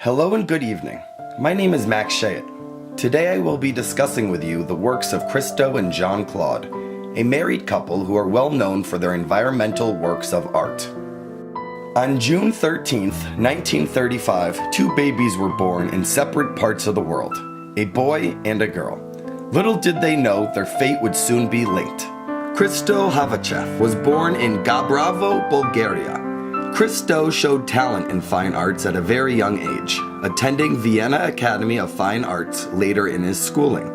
Hello and good evening. My name is Max Chaiet. Today I will be discussing with you the works of Christo and Jeanne-Claude, a married couple who are well known for their environmental works of art. On June 13th, 1935, two babies were born in separate parts of the world, a boy and a girl. Little did they know their fate would soon be linked. Christo was born in Gabrovo, Bulgaria. Christo showed talent in fine arts at a very young age, attending Vienna Academy of Fine Arts later in his schooling.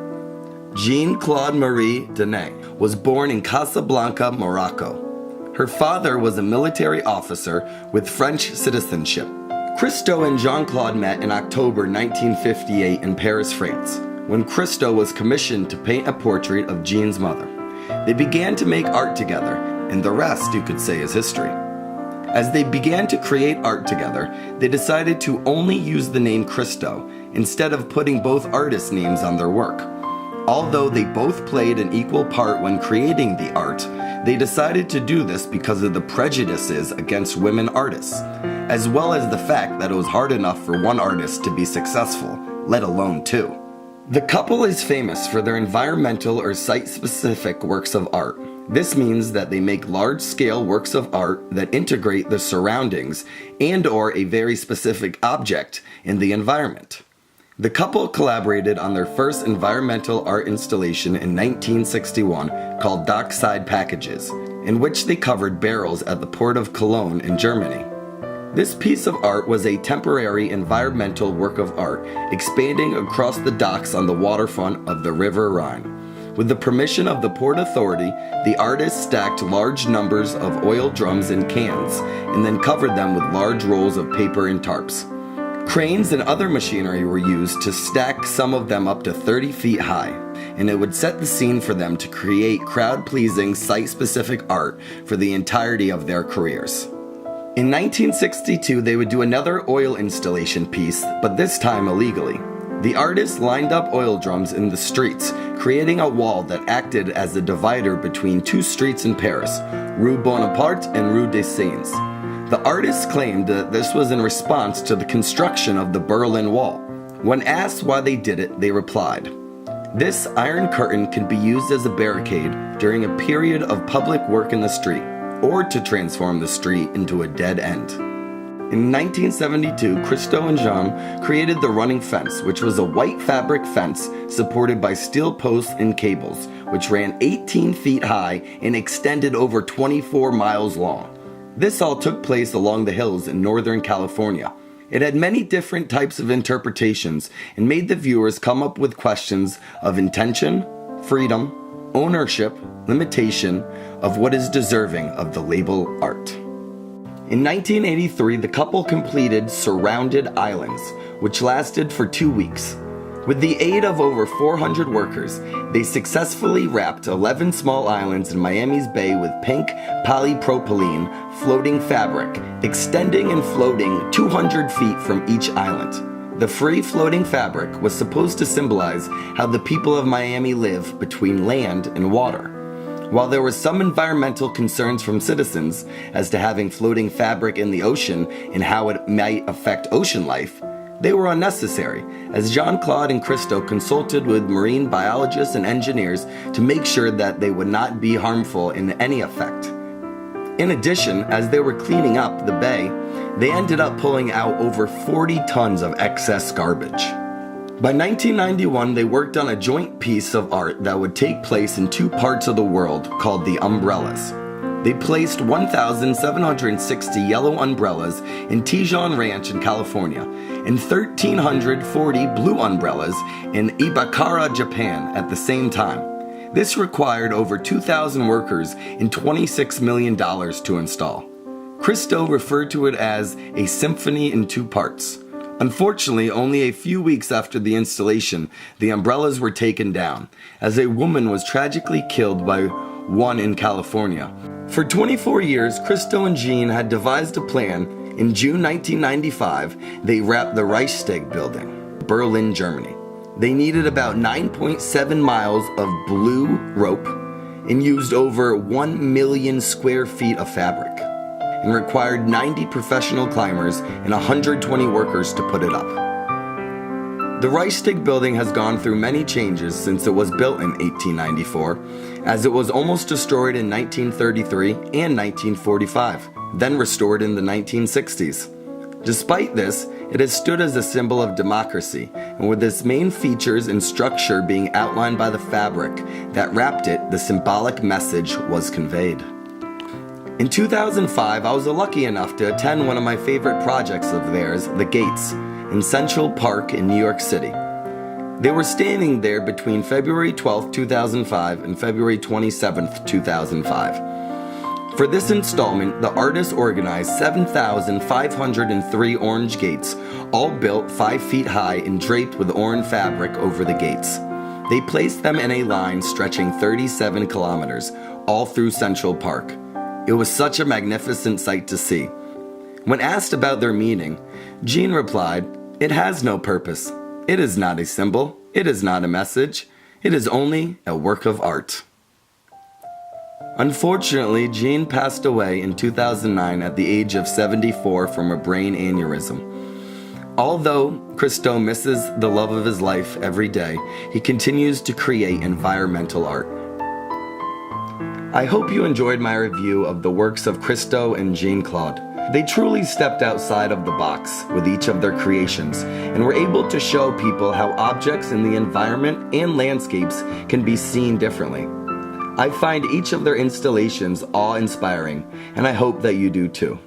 Jeanne-Claude Marie Denet was born in Casablanca, Morocco. Her father was a military officer with French citizenship. Christo and Jeanne-Claude met in October 1958 in Paris, France, when Christo was commissioned to paint a portrait of Jeanne's mother. They began to make art together, and the rest, you could say, is history. As they began to create art together, they decided to only use the name Christo instead of putting both artists' names on their work. Although they both played an equal part when creating the art, they decided to do this because of the prejudices against women artists, as well as the fact that it was hard enough for one artist to be successful, let alone two. The couple is famous for their environmental or site-specific works of art. This means that they make large-scale works of art that integrate the surroundings and/or a very specific object in the environment. The couple collaborated on their first environmental art installation in 1961 called Dockside Packages, in which they covered barrels at the port of Cologne in Germany. This piece of art was a temporary environmental work of art expanding across the docks on the waterfront of the River Rhine. With the permission of the Port Authority, the artist stacked large numbers of oil drums and cans and then covered them with large rolls of paper and tarps. Cranes and other machinery were used to stack some of them up to 30 feet high, and it would set the scene for them to create crowd-pleasing, site-specific art for the entirety of their careers. In 1962, they would do another oil installation piece, but this time illegally. The artists lined up oil drums in the streets, creating a wall that acted as a divider between two streets in Paris, Rue Bonaparte and Rue des Seines. The artists claimed that this was in response to the construction of the Berlin Wall. When asked why they did it, they replied, "This iron curtain can be used as a barricade during a period of public work in the street, or to transform the street into a dead end." In 1972, Christo and Jeanne created the running fence, which was a white fabric fence supported by steel posts and cables, which ran 18 feet high and extended over 24 miles long. This all took place along the hills in Northern California. It had many different types of interpretations and made the viewers come up with questions of intention, freedom, ownership, limitation of what is deserving of the label art. In 1983, the couple completed Surrounded Islands, which lasted for 2 weeks. With the aid of over 400 workers, they successfully wrapped 11 small islands in Miami's Bay with pink polypropylene floating fabric, extending and floating 200 feet from each island. The free floating fabric was supposed to symbolize how the people of Miami live between land and water. While there were some environmental concerns from citizens as to having floating fabric in the ocean and how it might affect ocean life, they were unnecessary, as Jeanne-Claude and Christo consulted with marine biologists and engineers to make sure that they would not be harmful in any effect. In addition, as they were cleaning up the bay, they ended up pulling out over 40 tons of excess garbage. By 1991, they worked on a joint piece of art that would take place in two parts of the world called the umbrellas. They placed 1,760 yellow umbrellas in Tijon Ranch in California and 1,340 blue umbrellas in Ibakara, Japan at the same time. This required over 2,000 workers and $26 million to install. Christo referred to it as a symphony in two parts. Unfortunately, only a few weeks after the installation, the umbrellas were taken down, as a woman was tragically killed by one in California. For 24 years, Christo and Jeanne had devised a plan. In June 1995, they wrapped the Reichstag building, Berlin, Germany. They needed about 9.7 miles of blue rope and used over 1 million square feet of fabric. and required 90 professional climbers and 120 workers to put it up. The Reichstag building has gone through many changes since it was built in 1894, as it was almost destroyed in 1933 and 1945, then restored in the 1960s. Despite this, it has stood as a symbol of democracy, and with its main features and structure being outlined by the fabric that wrapped it, the symbolic message was conveyed. In 2005, I was lucky enough to attend one of my favorite projects of theirs, The Gates, in Central Park in New York City. They were standing there between February 12, 2005 and February 27, 2005. For this installment, the artists organized 7,503 orange gates, all built 5 feet high and draped with orange fabric over the gates. They placed them in a line stretching 37 kilometers, all through Central Park. It was such a magnificent sight to see. When asked about their meaning, Jeanne replied, "It has no purpose. It is not a symbol. It is not a message. It is only a work of art." Unfortunately, Jeanne passed away in 2009 at the age of 74 from a brain aneurysm. Although Christo misses the love of his life every day, he continues to create environmental art. I hope you enjoyed my review of the works of Christo and Jeanne-Claude. They truly stepped outside of the box with each of their creations and were able to show people how objects in the environment and landscapes can be seen differently. I find each of their installations awe-inspiring, and I hope that you do too.